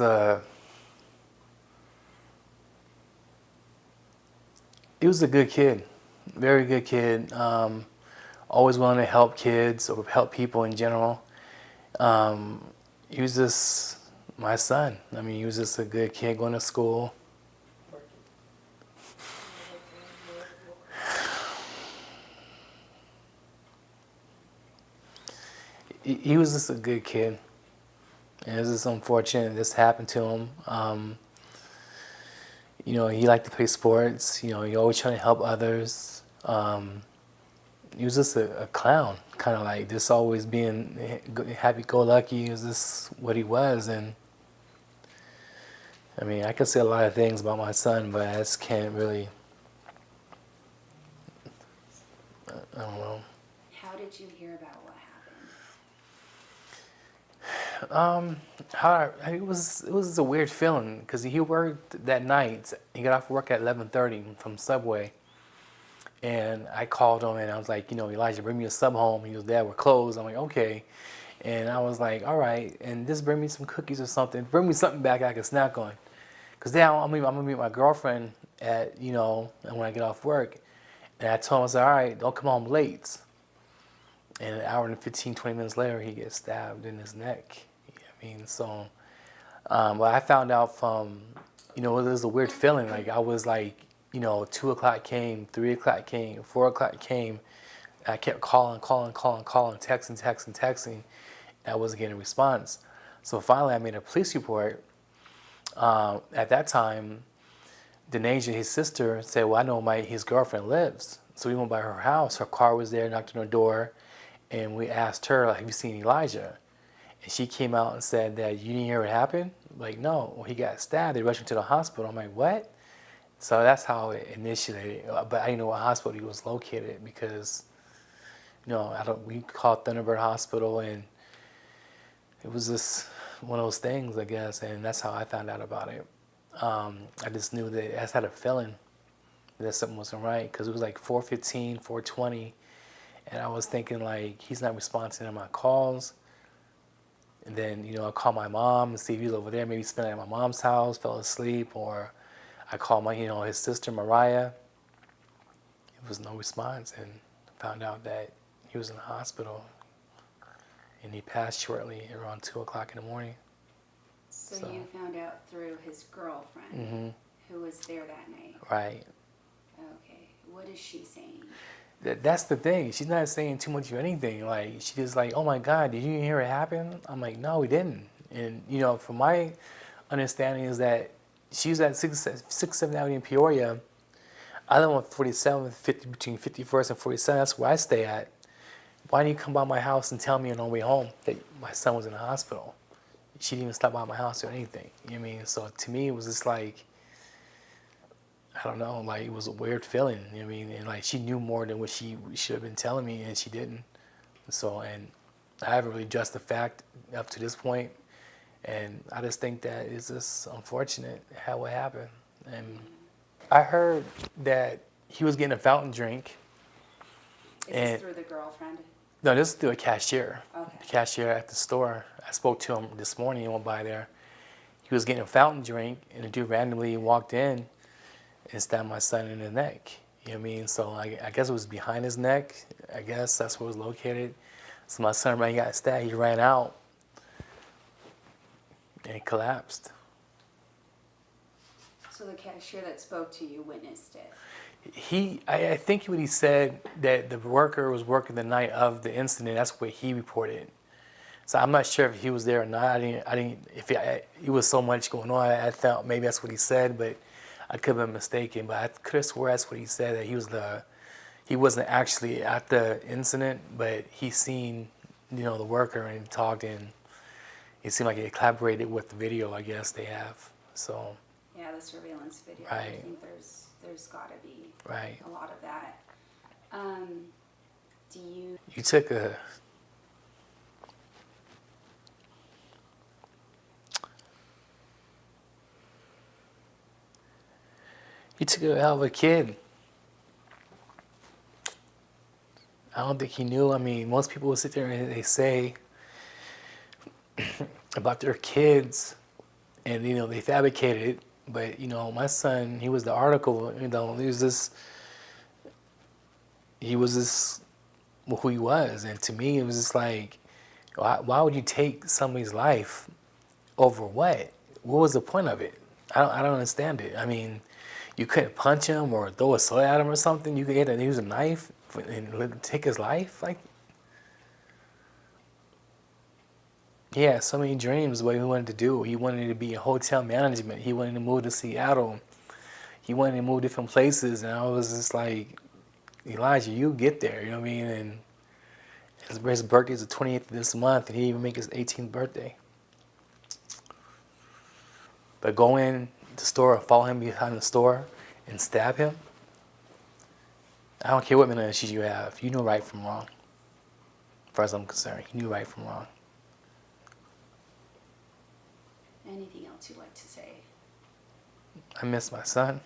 Uh, he was a good kid, very good kid. Always willing to help kids or help people in general. Um, he was just my son. I mean, he was just a good kid going to school. He was just a good kid. And it's just unfortunate this happened to him. He liked to play sports. He always trying to help others. He was just a clown, kind of like this, always being happy-go-lucky. Is this what he was? And I mean, I could say a lot of things about my son, but I just can't really. I don't know. How did you hear about what It was a weird feeling because he worked that night. He got off work at 11:30 from Subway, and I called him and I was like, Elijah, bring me a sub home. He was there, we're closed. I'm like, okay, and I was like, all right, and just bring me some cookies or something. Bring me something back I can snack on, because now I'm gonna meet my girlfriend at and when I get off work, and I told him, I said, all right, don't come home late. And an hour and 15, 20 minutes later, he gets stabbed in his neck. I mean, so, but I found out from, it was a weird feeling. Like, I was like, 2 o'clock came, 3 o'clock came, 4 o'clock came. I kept calling, texting. And I wasn't getting a response. So finally, I made a police report. At that time, Denasia, his sister, said, well, I know his girlfriend lives. So we went by her house. Her car was there, knocked on her door. And we asked her, like, have you seen Elijah? And she came out and said that, you didn't hear what happened? Like, no. Well, he got stabbed. They rushed him to the hospital. I'm like, what? So that's how it initiated. But I didn't know what hospital he was located because, we called Thunderbird Hospital, and it was just one of those things, I guess. And that's how I found out about it. I just knew that I just had a feeling that something wasn't right because it was like 4:15, 4:20. And I was thinking, like, he's not responding to my calls. And then, I call my mom and see if he's over there, maybe spending at my mom's house, fell asleep. Or I call his sister, Mariah. There was no response, and found out that he was in the hospital. And he passed shortly around 2 o'clock in the morning. So you found out through his girlfriend, who was there that night? Right. Okay. What is she saying? That's the thing. She's not saying too much of anything. Like, she just like, oh my God, did you hear it happen? I'm like, no, we didn't. And, from my understanding is that she's at 6th Avenue in Peoria. I live on 47th, between 51st and 47th. That's where I stay at. Why didn't you come by my house and tell me on our way home that my son was in the hospital? She didn't even stop by my house or anything. You know what I mean? So to me, it was just like, I don't know, like, it was a weird feeling, you know what I mean? And like, she knew more than what she should have been telling me, and she didn't. So, and I haven't really judged the fact up to this point, and I just think that it's just unfortunate how it happened. And I heard that he was getting a fountain drink. Is this through the girlfriend? No, this is through a cashier. Okay. The cashier at the store. I spoke to him this morning. He went by there. He was getting a fountain drink, and the dude randomly walked in and stabbed my son in the neck. You know what I mean? So I guess it was behind his neck. I guess that's where it was located. So my son, when he got stabbed, he ran out and he collapsed. So the cashier that spoke to you witnessed it? I think what he said, that the worker was working the night of the incident. That's what he reported. So I'm not sure if he was there or not. It was so much going on. I thought maybe that's what he said, but I could have been mistaken. But I could have swore that's what he said, that he wasn't actually at the incident, but he seen, the worker and talked, and it seemed like it collaborated with the video, I guess they have. So. Yeah, the surveillance video. Right. I think there's got to be right. a lot of that. You took a. You took a hell of a kid. I don't think he knew. I mean, most people will sit there and they say about their kids, and they fabricated it. But my son, he was the article. He was this who he was, and to me, it was just like, why would you take somebody's life over what? What was the point of it? I don't understand it. I mean, you couldn't punch him or throw a sword at him or something. You could use a knife and take his life. Like, he had so many dreams of what he wanted to do. He wanted to be in hotel management. He wanted to move to Seattle. He wanted to move different places, and I was just like, Elijah, you get there. You know what I mean? And his birthday is the 28th of this month, and he didn't even make his 18th birthday. But go in the store, follow him behind the store, and stab him. I don't care what mental issues you have. You know right from wrong. As far as I'm concerned, you knew right from wrong. Anything else you'd like to say? I miss my son.